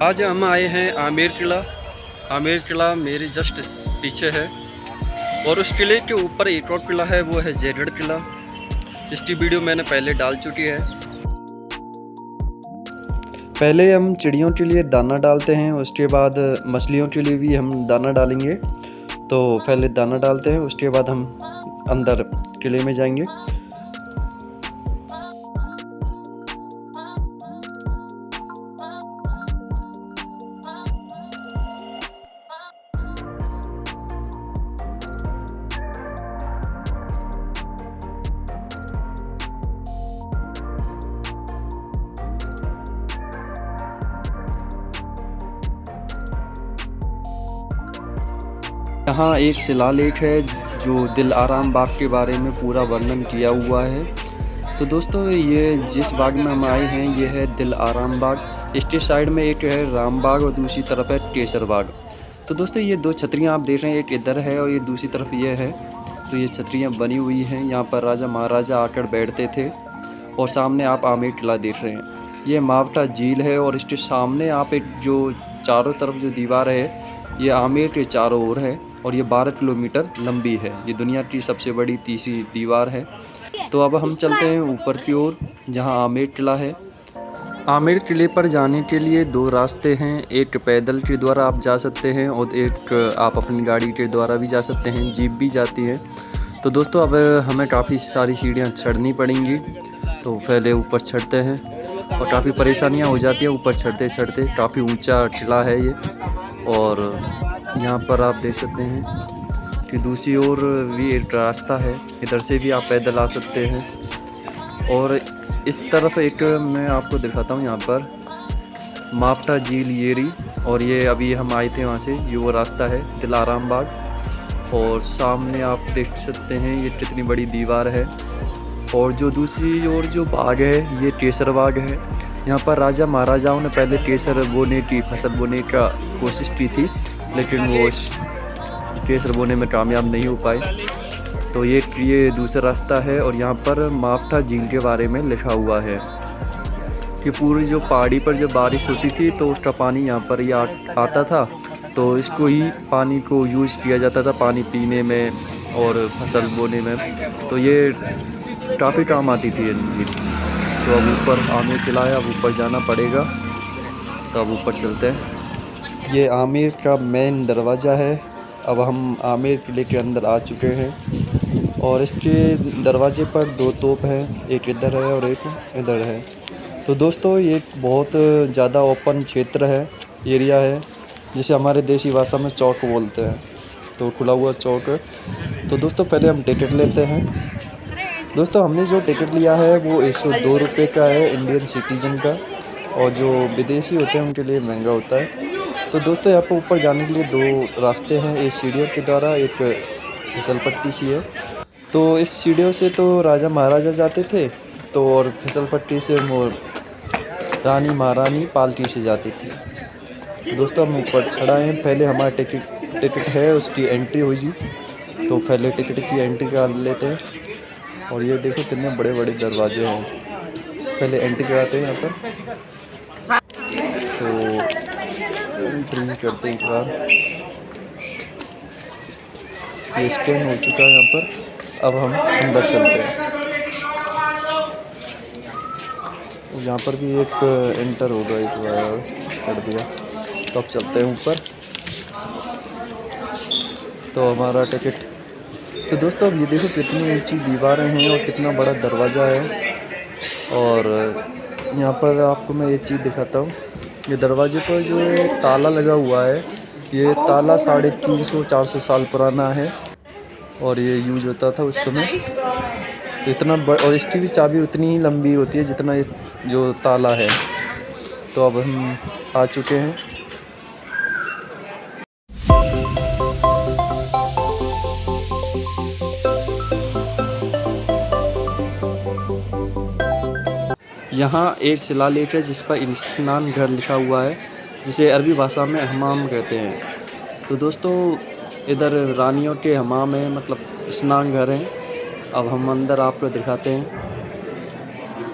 आज हम आए हैं आमेर किला। आमेर किला मेरे जस्ट पीछे है और उस किले के ऊपर एक और किला है, वो है जयगढ़ किला। इसकी वीडियो मैंने पहले डाल चुकी है। पहले हम चिड़ियों के लिए दाना डालते हैं, उसके बाद मछलियों के लिए भी हम दाना डालेंगे। तो पहले दाना डालते हैं, उसके बाद हम अंदर किले में जाएंगे। यहाँ एक शिलालेख है जो दिल आराम बाग के बारे में पूरा वर्णन किया हुआ है। तो दोस्तों, ये जिस बाग में हम आए हैं ये है दिल आराम बाग। इसके साइड में एक है राम बाग और दूसरी तरफ है केसर बाग। तो दोस्तों, ये दो छतरियाँ आप देख रहे हैं, एक इधर है और ये दूसरी तरफ ये है। तो ये छतरियाँ बनी हुई हैं, यहाँ पर राजा महाराजा आकर बैठते थे। और सामने आप आमेर किला देख रहे हैं, ये मावटा झील है और इसके सामने आप एक जो चारों तरफ जो दीवार है ये आमेर के चारों ओर है और ये 12 किलोमीटर लंबी है। ये दुनिया की सबसे बड़ी तीसरी दीवार है। तो अब हम चलते हैं ऊपर की ओर जहाँ आमेर किला है। आमेर किले पर जाने के लिए दो रास्ते हैं, एक पैदल के द्वारा आप जा सकते हैं और एक आप अपनी गाड़ी के द्वारा भी जा सकते हैं, जीप भी जाती है। तो दोस्तों, अब हमें काफ़ी सारी सीढ़ियाँ चढ़नी पड़ेंगी। तो पहले ऊपर चढ़ते हैं और काफ़ी परेशानियाँ हो जाती हैं ऊपर चढ़ते चढ़ते। काफ़ी ऊंचा किला है ये और यहाँ पर आप देख सकते हैं कि दूसरी ओर भी एक रास्ता है, इधर से भी आप पैदल आ सकते हैं। और इस तरफ एक मैं आपको दिखाता हूँ, यहाँ पर मावटा झील येरी, और ये अभी हम आए थे वहाँ से, ये वो रास्ता है दिल आराम बाग। और सामने आप देख सकते हैं ये कितनी बड़ी दीवार है। और जो दूसरी ओर जो बाग है ये केसर बाग है। यहाँ पर राजा महाराजाओं ने पहले केसर बोने की फसल बोने का कोशिश की थी, लेकिन वो केसर बोने में कामयाब नहीं हो पाए। तो ये दूसरा रास्ता है और यहाँ पर मावटा झील के बारे में लिखा हुआ है कि पूरी जो पहाड़ी पर जब बारिश होती थी तो उसका पानी यहाँ पर ही आता था। तो इसको ही पानी को यूज़ किया जाता था पानी पीने में और फसल बोने में। तो ये काफ़ी काम आती थी झील। तो अब ऊपर आमेर किला है, अब ऊपर जाना पड़ेगा। तो अब ऊपर चलते हैं। ये आमेर का मेन दरवाज़ा है। अब हम आमेर किले के अंदर आ चुके हैं और इसके दरवाजे पर दो तोप हैं, एक इधर है और एक इधर है। तो दोस्तों, ये बहुत ज़्यादा ओपन क्षेत्र है, एरिया है, जिसे हमारे देसी भाषा में चौक बोलते हैं। तो खुला हुआ चौक है। तो दोस्तों, पहले हम टिकट लेते हैं। दोस्तों, हमने जो टिकट लिया है वो 102 रुपये का है इंडियन सिटीजन का, और जो विदेशी होते हैं उनके लिए महंगा होता है। तो दोस्तों, यहाँ पर ऊपर जाने के लिए दो रास्ते हैं, एक सीढ़ियों के द्वारा, एक फिसल पट्टी सी है। तो इस सीढ़ियों से तो राजा महाराजा जाते थे, तो और फिसल पट्टी से वो रानी महारानी पालकी से जाती थी। दोस्तों, हम ऊपर चढ़ाए हैं। पहले हमारा टिकट है उसकी एंट्री होगी, तो पहले टिकट की एंट्री कर लेते हैं। और ये देखो कितने बड़े बड़े दरवाजे हैं, पहले एंट्री कराते हैं यहाँ पर। तो एंट्री करते हैं एक बार, ये स्कैन हो चुका है यहाँ पर। अब हम अंदर चलते हैं। यहाँ पर भी एक एंटर होगा, एक बार कर दिया। तो अब चलते हैं ऊपर। तो हमारा टिकट, तो दोस्तों अब ये देखो कितनी ऊंची दीवारें हैं और कितना बड़ा दरवाज़ा है। और यहाँ पर आपको मैं एक चीज़ दिखाता हूँ, ये दरवाजे पर जो ताला लगा हुआ है, ये ताला 350-400 साल पुराना है और ये यूज होता था उस समय। तो इतना और इसकी भी चाबी उतनी ही लंबी होती है जितना ये जो ताला है। तो अब हम आ चुके हैं। यहाँ एक शिलालेख है जिस पर स्नान घर लिखा हुआ है, जिसे अरबी भाषा में हमाम कहते हैं। तो दोस्तों, इधर रानियों के हमाम है, मतलब स्नान घर है। अब हम अंदर आपको दिखाते हैं।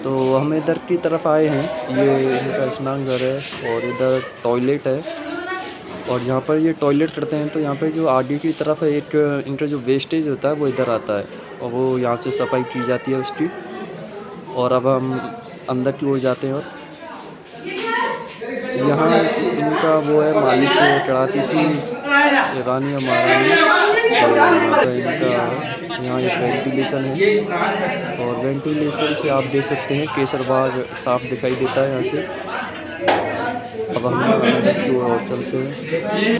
तो हम इधर की तरफ आए हैं। ये इनका स्नान घर है और इधर टॉयलेट है। और यहाँ पर ये टॉयलेट करते हैं तो यहाँ पे जो आगे की तरफ है एक इनका जो वेस्टेज होता है वो इधर आता है और वो यहाँ से सफाई की जाती है उसकी। और अब हम अंदर की ओर जाते हैं और यहाँ इनका वो है मालिश से कराती थी रानी और महारानी। तो यहाँ पर इनका यहाँ एक वेंटिलेशन है और वेंटिलेशन से आप देख सकते हैं केसर बाग साफ दिखाई देता है यहाँ से। अब हम अंदर की ओर चलते हैं।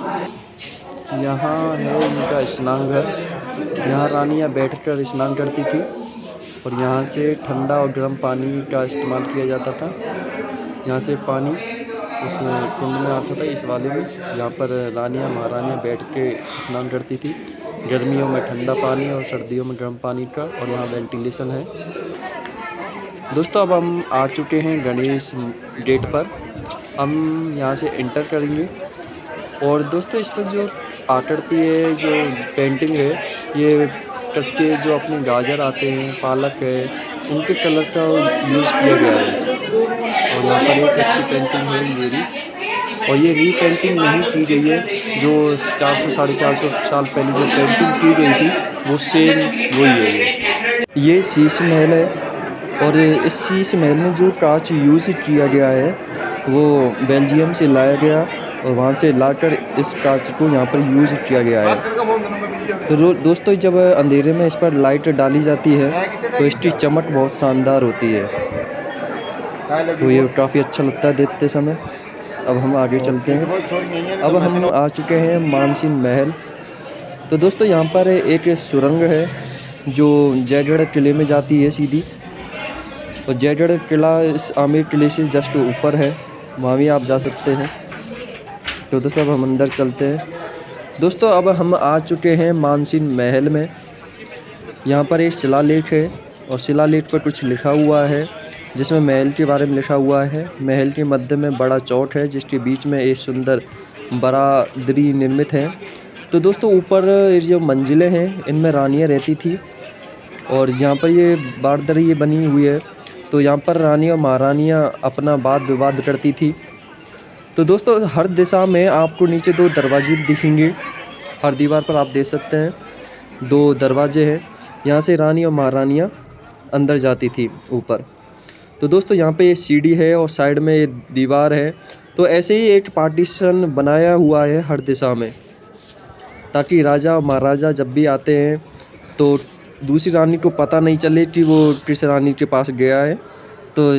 यहाँ है इनका स्नान घर। यहाँ रानियाँ बैठकर स्नान करती थी और यहाँ से ठंडा और गर्म पानी का इस्तेमाल किया जाता था। यहाँ से पानी उस कुंड में आता था इस वाले में। यहाँ पर रानियाँ महारानियाँ बैठ के स्नान करती थी, गर्मियों में ठंडा पानी और सर्दियों में गर्म पानी का। और यहाँ वेंटिलेशन है। दोस्तों अब हम आ चुके हैं गणेश गेट पर। हम यहाँ से एंटर करेंगे और दोस्तों इस पर जो आकृति है, जो पेंटिंग है, ये कच्चे जो अपने गाजर आते हैं, पालक है, उनके कलर का यूज़ किया गया है। और यहाँ पर एक अच्छी पेंटिंग है ये भी। और ये रीपेंटिंग नहीं की गई है। जो 400 साढ़े 400 साल पहले जो पेंटिंग की गई थी वो सेम वही है। ये शीश महल है और इस शीश महल में जो कांच यूज़ किया गया है वो बेल्जियम से लाया गया और वहाँ से लाकर इस कांच को यहाँ पर यूज़ किया गया है। तो दोस्तों जब अंधेरे में इस पर लाइट डाली जाती है तो इसकी चमक बहुत शानदार होती है। तो ये काफ़ी अच्छा लगता है देखते समय। अब हम आगे चलते हैं। अब हम आ चुके हैं मानसिंह महल। तो दोस्तों यहाँ पर एक सुरंग है जो जयगढ़ किले में जाती है सीधी। और जयगढ़ किला इस आमेर किले से जस्ट ऊपर है, वहाँ भी आप जा सकते हैं। तो दोस्तों अब हम अंदर चलते हैं। दोस्तों अब हम आ चुके हैं मानसिंह महल में। यहाँ पर एक शिलालेख है और शिलालेख पर कुछ लिखा हुआ है जिसमें महल के बारे में लिखा हुआ है। महल के मध्य में बड़ा चौक है जिसके बीच में एक सुंदर बारादरी निर्मित है। तो दोस्तों ऊपर जो मंजिलें हैं इनमें रानियाँ रहती थी और यहाँ पर ये बारादरी ये बनी हुई है। तो यहाँ पर रानी और महारानियाँ अपना वाद विवाद करती थी। तो दोस्तों हर दिशा में आपको नीचे 2 दरवाजे दिखेंगे। हर दीवार पर आप देख सकते हैं 2 दरवाजे हैं। यहाँ से रानी और महारानियाँ अंदर जाती थी ऊपर। तो दोस्तों यहाँ पे ये सीढ़ी है और साइड में ये दीवार है। तो ऐसे ही एक पार्टीशन बनाया हुआ है हर दिशा में, ताकि राजा और महाराजा जब भी आते हैं तो दूसरी रानी को पता नहीं चले कि वो किस रानी के पास गया है। तो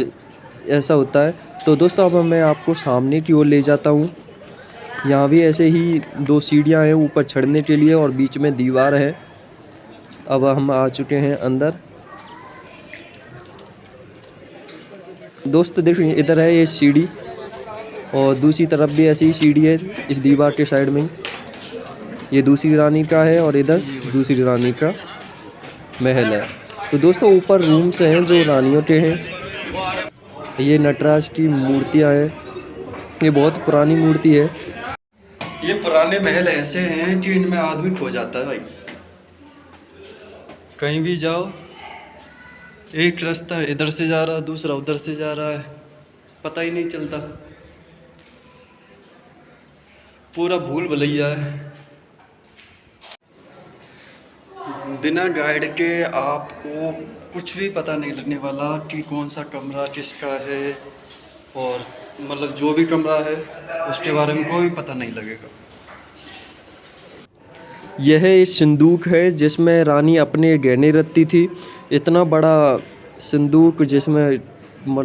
ऐसा होता है। तो दोस्तों अब मैं आपको सामने की ओर ले जाता हूँ। यहाँ भी ऐसे ही 2 सीढ़ियाँ हैं ऊपर चढ़ने के लिए और बीच में दीवार है। अब हम आ चुके हैं अंदर। दोस्तों देखिए इधर है ये सीढ़ी और दूसरी तरफ भी ऐसी ही सीढ़ी है इस दीवार के साइड में ही। ये दूसरी रानी का है और इधर दूसरी रानी का महल है। तो दोस्तों ऊपर रूम्स हैं जो रानियों के हैं। ये नटराज की मूर्तियाँ हैं। ये बहुत पुरानी मूर्ति है। ये पुराने महल ऐसे हैं कि इनमें आदमी खो जाता है भाई। कहीं भी जाओ एक रास्ता इधर से जा रहा है, दूसरा उधर से जा रहा है, पता ही नहीं चलता। पूरा भूल भुलैया है। बिना गाइड के आपको कुछ भी पता नहीं लगने वाला कि कौन सा कमरा किसका है और मतलब जो भी कमरा है उसके बारे में कोई पता नहीं लगेगा। यह एक संदूक है जिसमें रानी अपने गहने रखती थी। इतना बड़ा संदूक जिसमें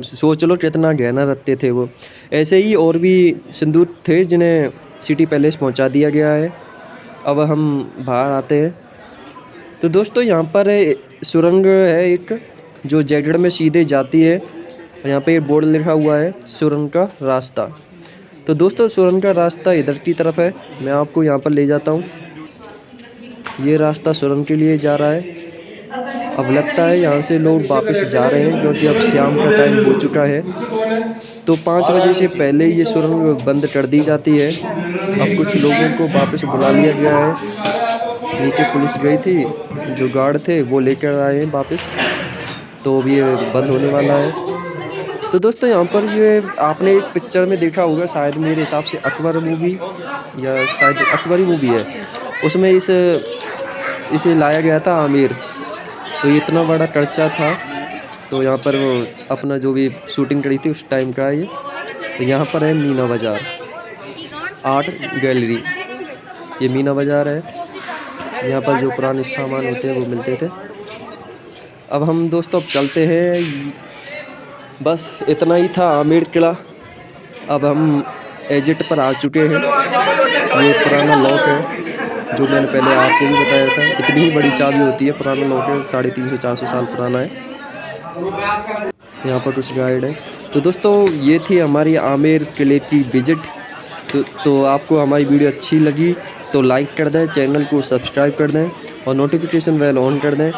सोच लो कितना गहना रखते थे वो। ऐसे ही और भी संदूक थे जिन्हें सिटी पैलेस पहुंचा दिया गया है। अब हम बाहर आते हैं। तो दोस्तों यहाँ पर सुरंग है एक जो जयगढ़ में सीधे जाती है। यहाँ पे बोर्ड लिखा हुआ है सुरंग का रास्ता। तो दोस्तों सुरंग का रास्ता इधर की तरफ है। मैं आपको यहाँ पर ले जाता हूँ। ये रास्ता सुरंग के लिए जा रहा है। अब लगता है यहाँ से लोग वापस जा रहे हैं क्योंकि अब शाम का टाइम हो चुका है। तो 5 बजे से पहले ये सुरंग बंद कर दी जाती है। अब कुछ लोगों को वापस बुला लिया गया है। नीचे पुलिस गई थी, जो गार्ड थे वो लेकर आए हैं वापस। तो अब ये बंद होने वाला है। तो दोस्तों यहाँ पर ये आपने एक पिक्चर में देखा होगा, शायद मेरे हिसाब से अकबर मूवी या शायद अकबरी मूवी है, उसमें इसे लाया गया था आमिर। तो ये इतना बड़ा टर्चा था। तो यहाँ पर वो अपना जो भी शूटिंग करी थी उस टाइम का ये। तो यहाँ पर है मीना बाज़ार आर्ट गैलरी, ये मीना बाज़ार है। यहाँ पर जो पुराने सामान होते हैं वो मिलते थे। अब हम दोस्तों अब चलते हैं, बस इतना ही था आमेर किला। अब हम एग्जिट पर आ चुके हैं। ये पुराना लॉक है जो मैंने पहले आपको भी बताया था, इतनी ही बड़ी चाबी होती है। पुराना लॉक है, 350-400 साल पुराना है। यहाँ पर कुछ गाइड है। तो दोस्तों ये थी हमारी आमेर किले की विजिट। तो आपको हमारी वीडियो अच्छी लगी तो लाइक कर दें, चैनल को सब्सक्राइब कर दें और नोटिफिकेशन बेल ऑन कर दें